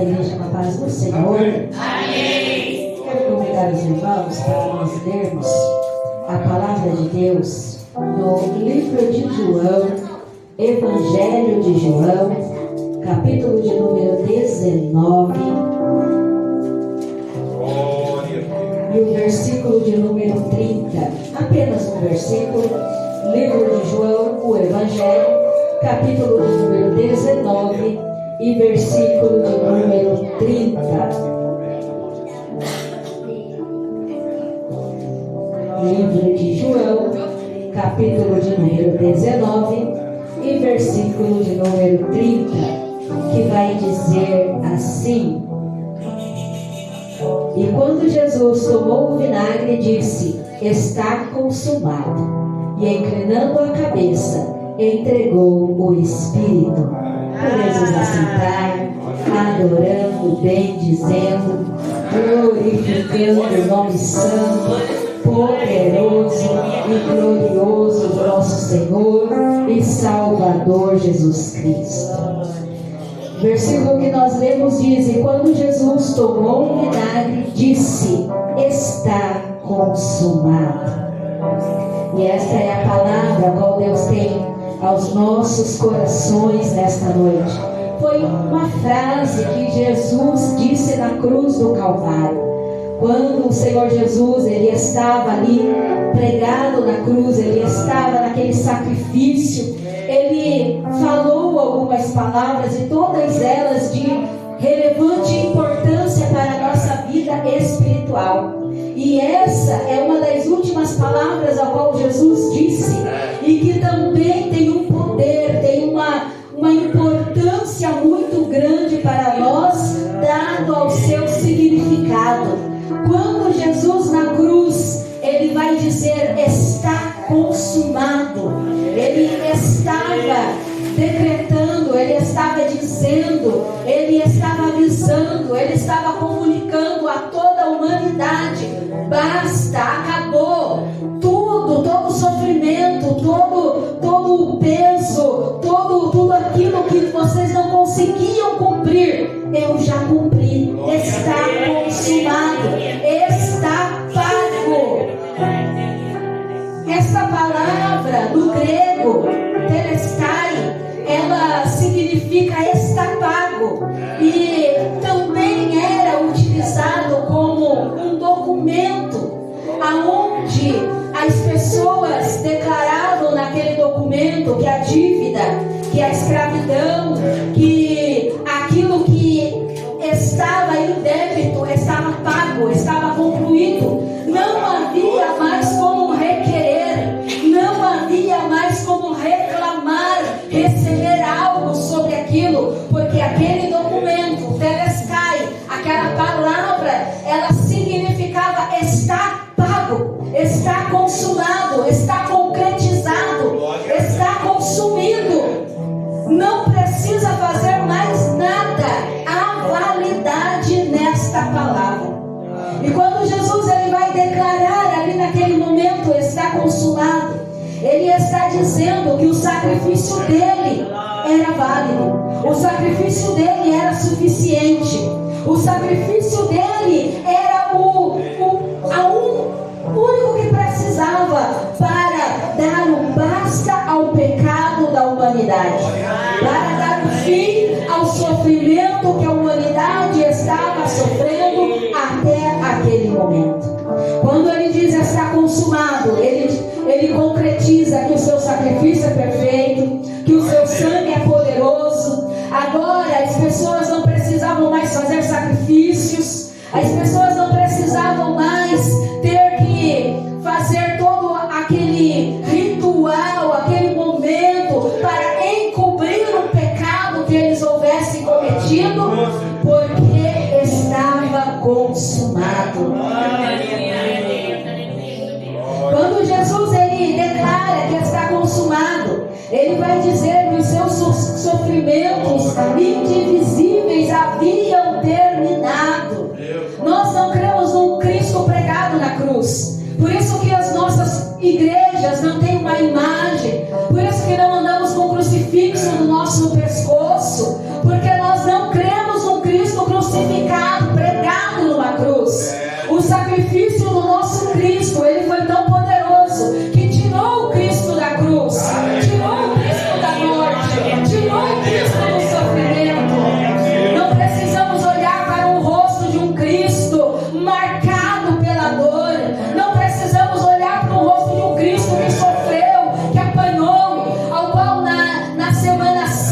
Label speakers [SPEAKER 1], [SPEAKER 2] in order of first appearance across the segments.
[SPEAKER 1] da igreja com a paz do Senhor. Amém. Quero convidar os irmãos para nós lermos a palavra de Deus no livro de João, Evangelho de João, capítulo de número 19, e o versículo de número 30. Apenas um versículo. Livro de João, o Evangelho, capítulo de número 19 e versículo de número 30. Livro de João, capítulo de número 19 e versículo de número 30, que vai dizer assim: E quando Jesus tomou o vinagre, disse: Está consumado. E inclinando a cabeça, entregou o Espírito. Podemos assentar, adorando, bendizendo, glorificando o nome santo, poderoso e glorioso do nosso Senhor e Salvador Jesus Cristo. O versículo que nós lemos diz: E quando Jesus tomou o vinagre, disse: Está consumado. E esta é a palavra a qual Deus tem aos nossos corações nesta noite. Foi uma frase que Jesus disse na cruz do Calvário. Quando o Senhor Jesus, Ele estava ali pregado na cruz, Ele estava naquele sacrifício, Ele falou algumas palavras e todas elas de relevante importância para a nossa vida espiritual. E essa é uma das últimas palavras a qual Jesus disse, e que também tem um poder, tem uma importância muito grande para nós, dado ao seu significado. Quando Jesus na cruz, Ele vai dizer: Está consumado. Ele estava decretando, Ele estava dizendo, Ele estava avisando, Ele estava comunicando a toda a humanidade: basta, acabou tudo, todo o sofrimento, todo o peso, tudo aquilo que vocês não conseguiam cumprir, eu já cumpri. Está consumado, está pago. Essa palavra do grego telestai, ela significa está pago, e também era utilizado como um documento aonde as pessoas declaravam naquele documento que a dívida, que a escravidão, que aquilo que estava em débito estava pago, estava concluído. Não havia mais como requerer, não havia mais como reclamar, receber algo sobre aquilo, porque aquele documento, telestai, aquela palavra, ela significava está pago, está consumado, está concretizado, está consumido. Não precisa fazer mais nada. Há validade nesta palavra. E quando Jesus ele vai declarar ali naquele momento está consumado, Ele está dizendo que o sacrifício dele era válido, o sacrifício dele era suficiente, o sacrifício dele era o único que precisava para dar um basta ao pecado da humanidade, para dar um fim ao sofrimento que a humanidade estava sofrendo até aquele momento. Quando ele diz está consumado, ele concretiza que o seu sacrifício é perfeito, que o seu sangue é poderoso. Agora as pessoas não precisavam mais fazer sacrifícios, as pessoas não precisavam mais ter que fazer todo aquele ritual, aquele momento para encobrir o pecado que eles houvessem cometido, porque estava consumado. Quando Jesus ele declara que está consumado, ele vai dizer que os seus sofrimentos indivisíveis haviam terminado. Nós não cremos num Cristo pregado na cruz. Por isso que as nossas igrejas não têm uma imagem. Por isso que não andamos com crucifixo no nosso pescoço. Porque nós não cremos num Cristo crucificado.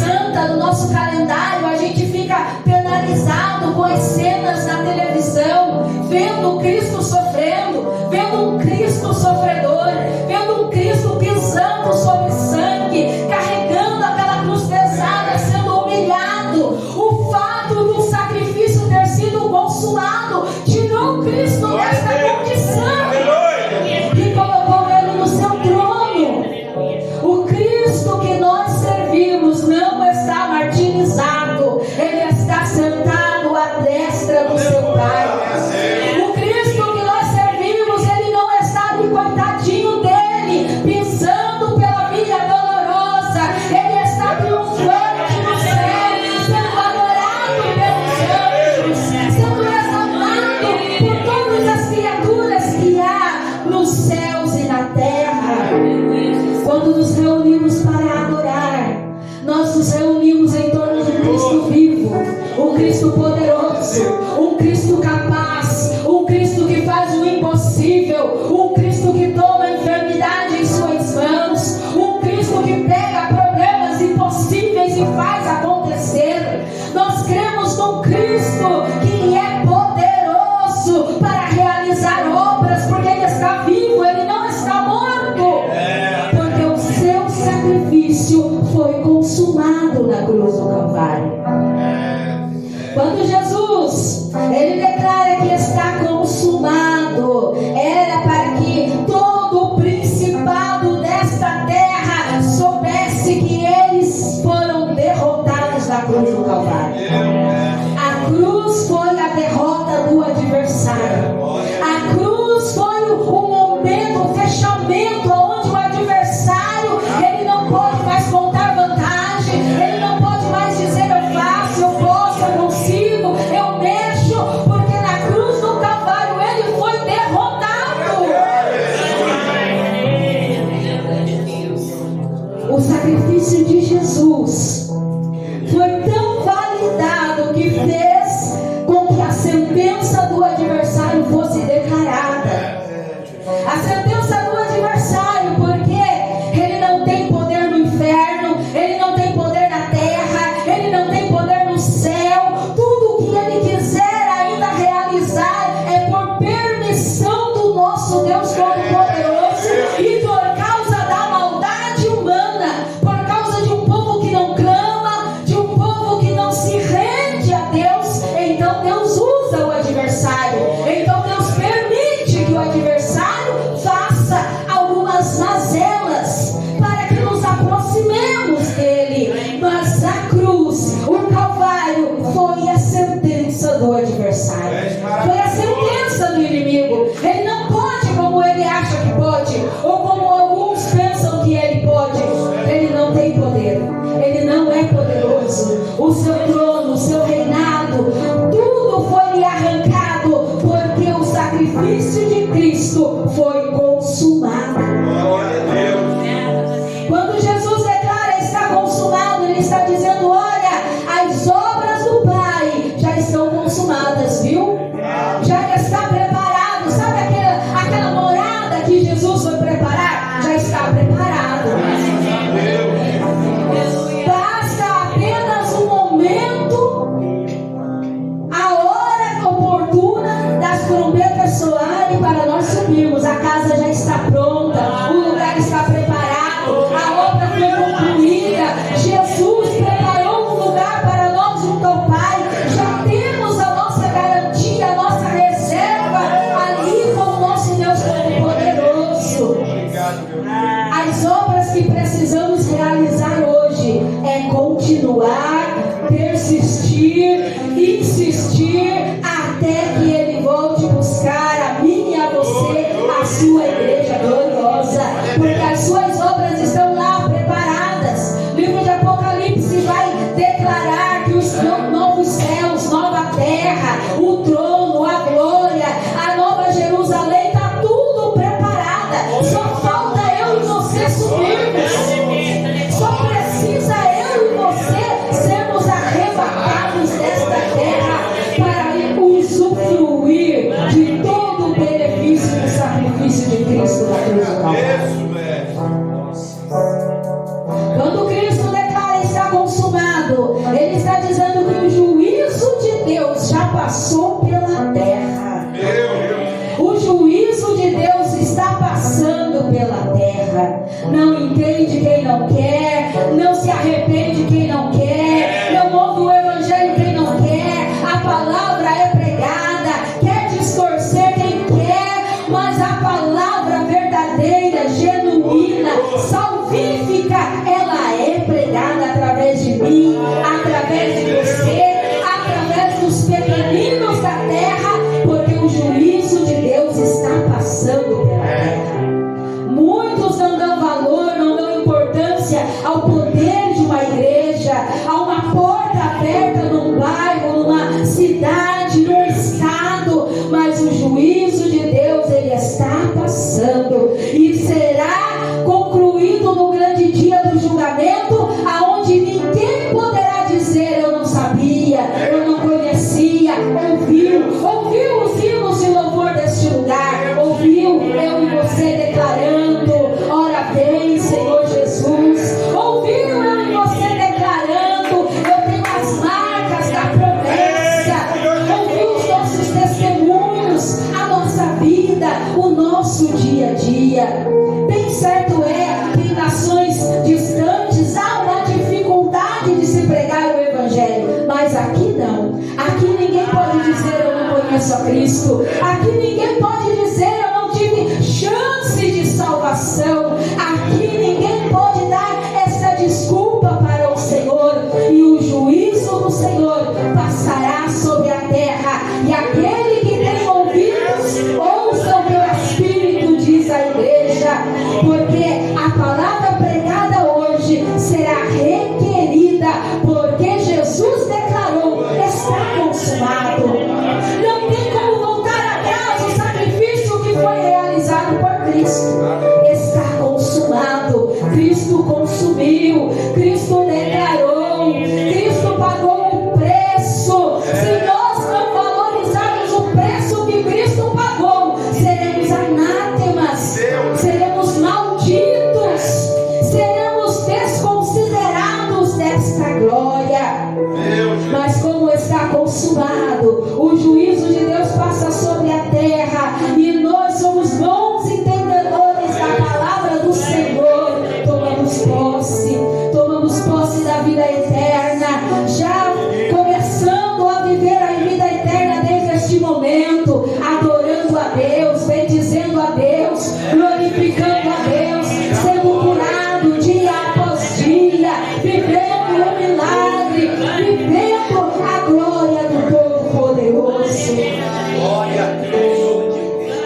[SPEAKER 1] Santa no nosso calendário, a gente fica penalizado com as cenas na televisão, vendo o Cristo sofrendo, vendo um Cristo sofredor, vendo um Cristo pisando sobre sangue, carregando aquela cruz pesada, sendo humilhado. O fato do sacrifício ter sido consumado tirou Cristo desta condição e colocou ele no seu trono. O Cristo que nós servimos não está martirizado, ele está sentado à destra do seu Pai. O Cristo que nós servimos, ele não está de coitadinho dele, pisando pela via dolorosa, ele está triunfante no céu, sendo adorado pelos anjos, sendo exaltado por todas as criaturas que há nos céus e na terra. Quando nos reunimos para adorar, nós nos reunimos em torno de Cristo vivo, um Cristo poderoso, um Cristo capaz, um Cristo que faz o impossível, um Cristo que toma a enfermidade em suas mãos, um Cristo que pega problemas impossíveis e faz acontecer. Nós cremos num Cristo que é poderoso para realizar obras, porque Ele está vivo, Ele não está morto, porque o seu sacrifício foi consumado na cruz do Calvário. Quando Jesus, ele declara que está consumado, era para que todo o principado desta terra soubesse que eles foram derrotados na cruz do Calvário. A cruz foi a derrota do adversário. A cruz foi o momento, o fechamento, onde o adversário, ele não pode mais contar vantagem, ele não pode mais dizer eu faço, eu posso, eu consigo, eu mexo, porque na cruz do Calvário ele foi derrotado. O sacrifício de Jesus foi tão validado que fez com que a sentença do adversário fosse declarada. A sentença do adversário, porque ele não tem poder no inferno, ele não tem poder na terra, ele não tem poder no céu. Tudo o que ele quiser ainda realizar é por permissão do nosso Deus Todo-Poderoso e por causa da maldade humana, por causa de um povo que não clama, de um povo que não se rende a Deus. Então Deus usa o adversário, então Deus permite que o adversário faça algumas mazelas para que nos aproximemos dele. Mas a cruz, o Calvário, foi a sentença do adversário, foi a sentença do inimigo. Ele não pode como ele acha que pode, ou como alguns pensam que ele pode. Ele não tem poder, ele não é poderoso. O seu trono, o seu reinado, tudo foi lhe arrancado, porque o sacrifício de Cristo foi consumado. Quando Jesus declara está consumado, ele está dizendo: olha, as obras do Pai já estão consumadas, viu? Já está preparado. Sabe aquela morada que Jesus foi preparar? Já está preparado. Basta apenas um momento, a hora oportuna das trombetas soarem para nós subirmos. A casa já está pronta, o lugar está preparado, a obra foi concluída. Jesus preparou um lugar para nós junto ao Pai. Já temos a nossa garantia, a nossa reserva ali com o nosso Deus Todo-Poderoso. As obras que precisamos realizar hoje é continuar, persistir, insistir até que Ele volte buscar a mim e a você, a sua igreja gloriosa, porque as suas obras estão lá preparadas. O livro de Apocalipse vai declarar que os novos céus, nova terra, o trono, a glória, a nova Jerusalém, está tudo preparada. Só falta eu e você subirmos. Só precisa eu e você sermos arrebatados desta há uma porta aberta num bairro, numa cidade, num estado, mas o juízo de Deus, ele está passando e será concluído no grande dia do julgamento, aonde ninguém poderá dizer: eu não sabia, eu não conhecia. Ouviu os hinos de louvor deste lugar, ouviu eu e você declarando: ora vem, Senhor Jesus. Ouviu eu e você declarando: eu tenho as marcas da promessa. Ouviu os nossos testemunhos, a nossa vida, o nosso dia a dia. Bem certo é que em nações distantes há uma dificuldade de se pregar o Evangelho, mas aqui não. Aqui ninguém pode dizer: eu não conheço a Cristo. Aqui ninguém pode dizer: eu não tive chance de salvação. Aqui ninguém pode dar essa desculpa para o Senhor. E o juízo do Senhor passará sobre a terra. E aquele que tem ouvidos, ouça o que o Espírito diz à igreja, porque a palavra pregada hoje será requerida, porque Jesus declarou: está consumado. Não tem como voltar atrás o sacrifício que foi realizado por Cristo. Está consumado. Cristo consumiu, Cristo declarou, Cristo pagou o preço. Se nós não valorizarmos o preço que Cristo pagou, seremos anátemas, seremos malditos, seremos desconsiderados desta glória. Mas como está consumado, o juízo de Deus passa sobre a terra, e nós somos bons entendedores da palavra do Senhor. Tomamos posse da vida eterna, já começando a viver a vida eterna desde este momento, adorando a Deus, bendizendo a Deus, glorificando a Deus, sendo curado dia após dia, vivendo o milagre, vivendo a glória do Todo-Poderoso.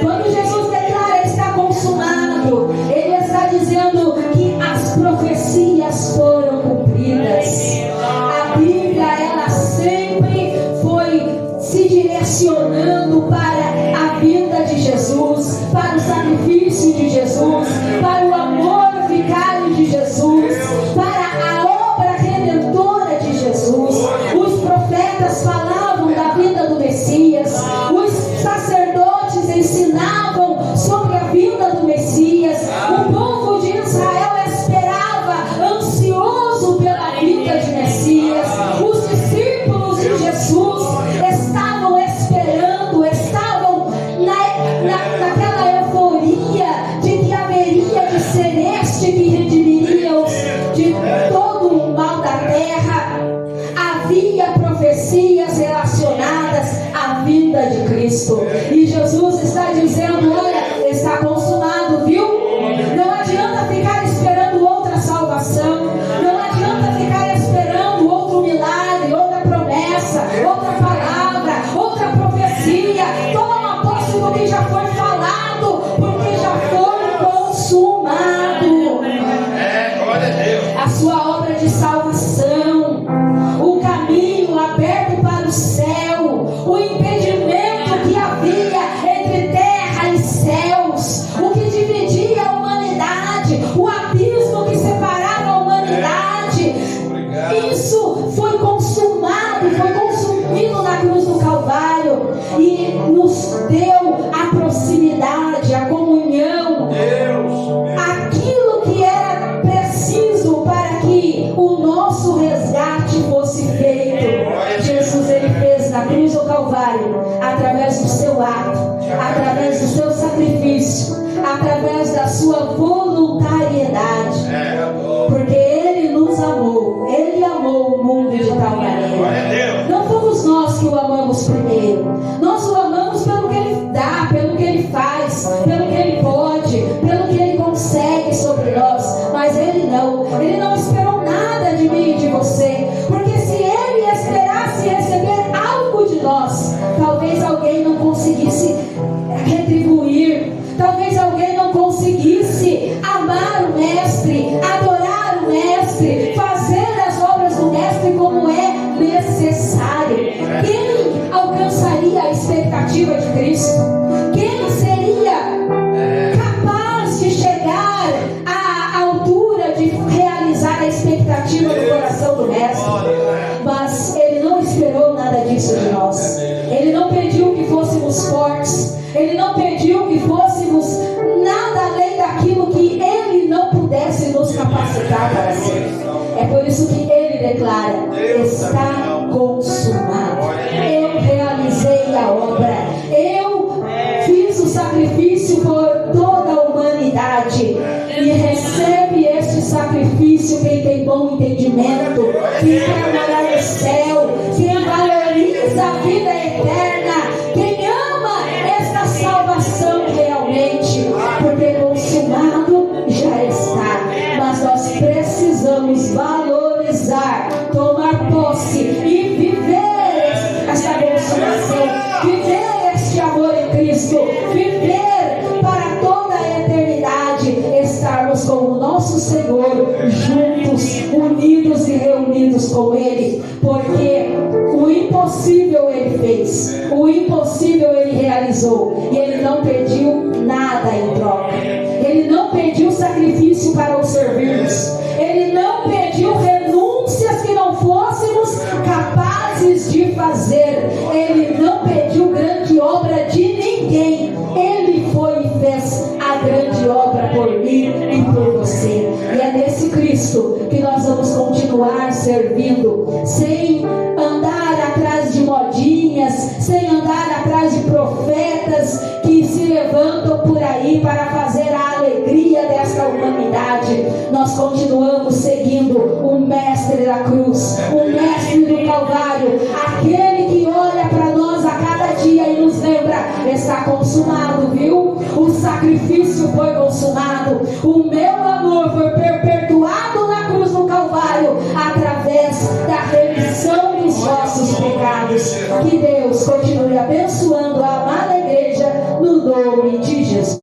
[SPEAKER 1] Quando Jesus declara: está consumado, Ele está dizendo que as profecias foram cumpridas. A Bíblia, ela sempre foi se direcionando para a vida de Jesus, para o sacrifício de Jesus, para o amor vicário de Jesus, para a obra redentora de Jesus. Os profetas falavam da vida do Messias, os sacerdotes ensinavam sobre a vinda do Messias. O povo de Israel esperava, ansioso pela vinda de Messias. Os discípulos de Jesus estavam esperando, estavam naquela euforia de que haveria de ser este que redimiria-os de todo o mal da terra. Havia profecias relacionadas à vinda de Cristo, e Jesus está dizendo: olha, está consumado, viu? Não adianta ficar esperando outra salvação, não adianta ficar esperando outro milagre, outra promessa, outra palavra, outra profecia. Toma posse do que já foi falado, porque já foi consumado. A sua obra de salvação, o caminho aberto para o céu, o impedimento que havia entre terra e céus, o que dividia a humanidade, o abismo que separava a humanidade. Isso foi consumado, foi consumido na cruz do Calvário, e nos deu a proximidade, a comunhão, aquilo que era preciso para que o nosso resgate fosse feito. Jesus, ele fez na cruz do Calvário, através do seu ato, através do seu sacrifício, através da sua voluntariedade, porque ele nos amou, ele amou o mundo de tal maneira. Não fomos nós que o amamos primeiro, nós o amamos pelo que ele dá, pelo que ele faz, pelo que ele pode, pelo que ele consegue sobre nós. Mas ele não esperou nada de mim e de você, porque se ele esperasse receber algo de nós, talvez alguém não conseguisse retribuir, talvez alguém não conseguisse amar o Mestre, adorar o Mestre, fazer as obras do Mestre por isso que ele declara: está consumado. Eu realizei a obra, eu fiz o sacrifício por toda a humanidade, e recebe este sacrifício quem tem bom entendimento, quem quer morar no céu, quem valoriza a vida eterna, quem ama esta salvação realmente, porque consumado já está. Mas nós precisamos valorizar, tomar posse e viver esta consumação, viver este amor em Cristo, viver para toda a eternidade, estarmos com o nosso Senhor, juntos, unidos e reunidos com Ele, porque o impossível Ele fez, o impossível Ele realizou, e Ele não pediu nada em troca. Ele não pediu sacrifício para o servirmos, Ele não pediu renúncias que não fôssemos capazes de fazer, Ele não pediu grande obra de ninguém. Ele foi e fez a grande obra por mim e por você, e é nesse Cristo que nós vamos continuar servindo, sem andar atrás de modinhas, sem andar atrás de profetas que se levantam por aí para fazer a alegria desta humanidade. Nós continuamos seguindo o mestre da cruz, o mestre do Calvário, aquele que olha para nós a cada dia e nos lembra: está consumado, viu? O sacrifício foi consumado, o meu amor foi perfeito